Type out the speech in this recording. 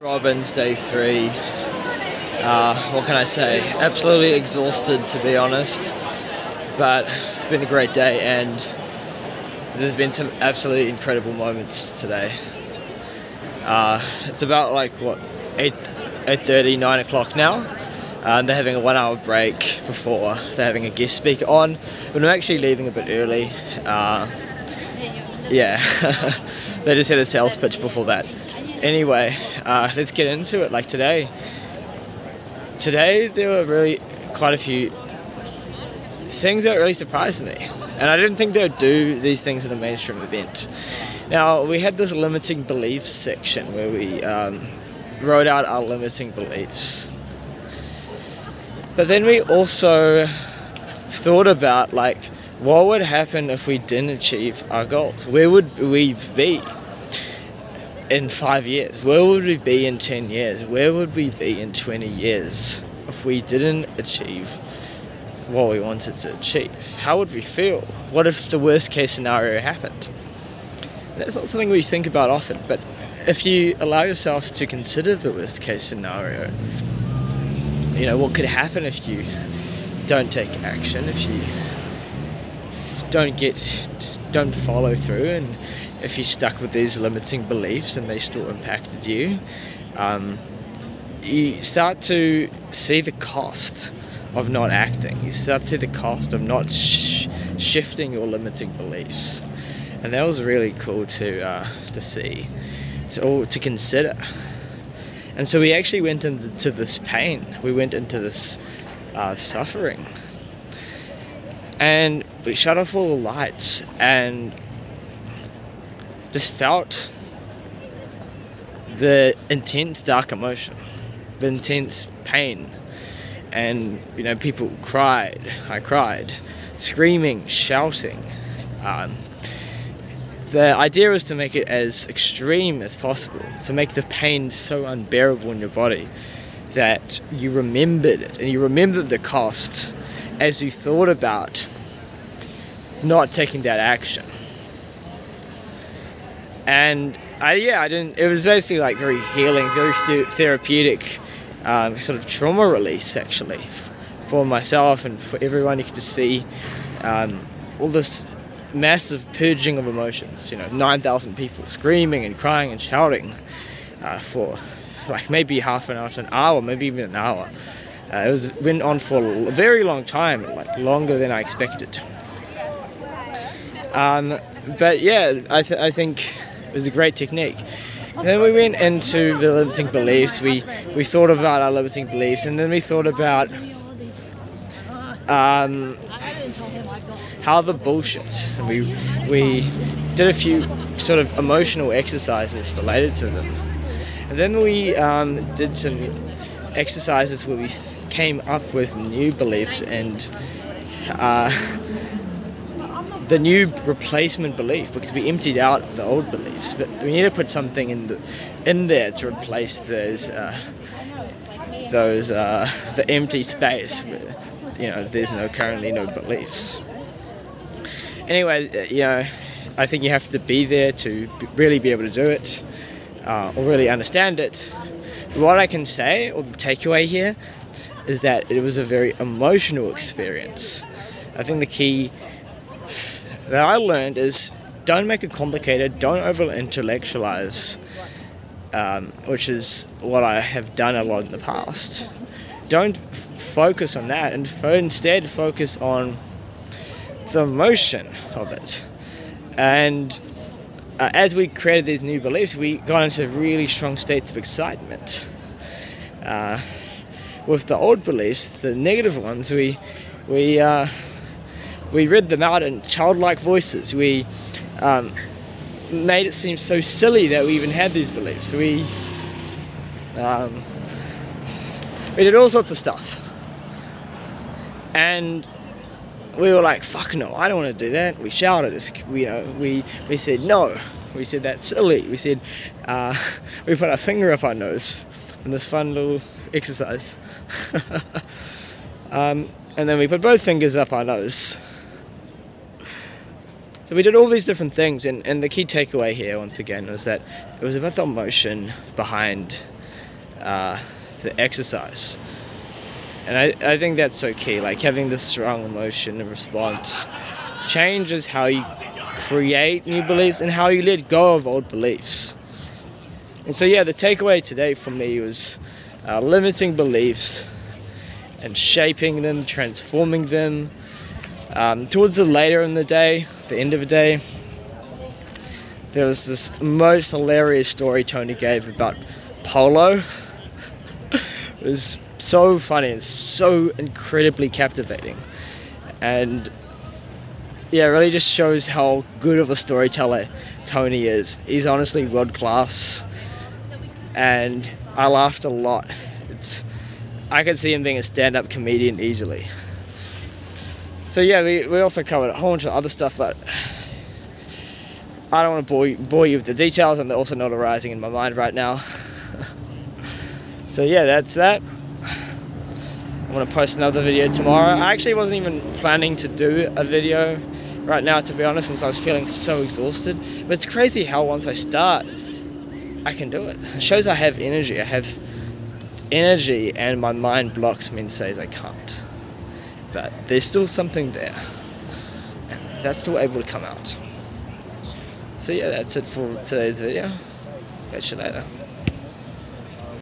Robbins, day 3. What can I say? Absolutely exhausted, to be honest. But it's been a great day, and there's been some absolutely incredible moments today. It's about 8:30, 9 o'clock now. They're having a 1 hour break before they're having a guest speaker on. But I'm actually leaving a bit early. Yeah, they just had a sales pitch before that. Anyway, let's get into it. Like today there were really quite a few things that really surprised me, and I didn't think they would do these things at a mainstream event. Now, we had this limiting beliefs section where we wrote out our limiting beliefs, but then we also thought about what would happen if we didn't achieve our goals. Where would we be in 5 years? Where would we be in 10 years? Where would we be in 20 years if we didn't achieve what we wanted to achieve? How would we feel? What if the worst case scenario happened? That's not something we think about often, but if you allow yourself to consider the worst case scenario, what could happen if you don't take action, if you don't follow through, and if you're stuck with these limiting beliefs and they still impacted you, you start to see the cost of not acting. You start to see the cost of not shifting your limiting beliefs, and that was really cool to see, to consider. And so we actually went into this pain. We went into this suffering, and we shut off all the lights and just felt the intense dark emotion, the intense pain. And people cried. I cried, screaming, shouting. The idea was to make it as extreme as possible, to make the pain so unbearable in your body that you remembered it, and you remembered the cost as you thought about not taking that action. And it was basically very healing, very therapeutic, sort of trauma release, actually, for myself and for everyone. You could just see all this massive purging of emotions. 9,000 people screaming and crying and shouting for maybe half an hour to an hour, maybe even an hour. Went on for a very long time, longer than I expected. But yeah, I think it was a great technique. And then we went into the limiting beliefs. We thought about our limiting beliefs, and then we thought about how the bullshit. And we did a few sort of emotional exercises related to them. And then we did some exercises where we came up with new beliefs and the new replacement belief, because we emptied out the old beliefs, but we need to put something in there to replace the empty space where there's currently no beliefs. Anyway, I think you have to be there to really be able to do it, or really understand it. But what I can say, or the takeaway here, is that it was a very emotional experience. I think the key that I learned is don't make it complicated, don't over-intellectualize, which is what I have done a lot in the past. Don't focus on that, and instead focus on the emotion of it. And as we created these new beliefs, we got into really strong states of excitement. With the old beliefs, the negative ones, we read them out in childlike voices. We made it seem so silly that we even had these beliefs. We did all sorts of stuff. And we were like, fuck no, I don't want to do that. We shouted. We said no. We said that's silly. We said, we put our finger up our nose in this fun little exercise. And then we put both fingers up our nose. So we did all these different things, and the key takeaway here, once again, was that it was about the emotion behind the exercise. And I think that's so key, like having this strong emotion and response changes how you create new beliefs and how you let go of old beliefs. And so yeah, the takeaway today for me was limiting beliefs and shaping them, transforming them. Towards the later in the day, the end of the day, there was this most hilarious story Tony gave about polo. It was so funny and so incredibly captivating. And yeah, it really just shows how good of a storyteller Tony is. He's honestly world class. And I laughed a lot. I could see him being a stand-up comedian easily. So yeah, we also covered a whole bunch of other stuff, but I don't want to bore you with the details, and they're also not arising in my mind right now. So yeah, that's that. I'm going to post another video tomorrow. I actually wasn't even planning to do a video right now, to be honest, because I was feeling so exhausted. But it's crazy how once I start, I can do it. It shows I have energy. I have energy, and my mind blocks me and says I can't. But there's still something there, and that's still able to come out. So yeah, that's it for today's video. Catch you later.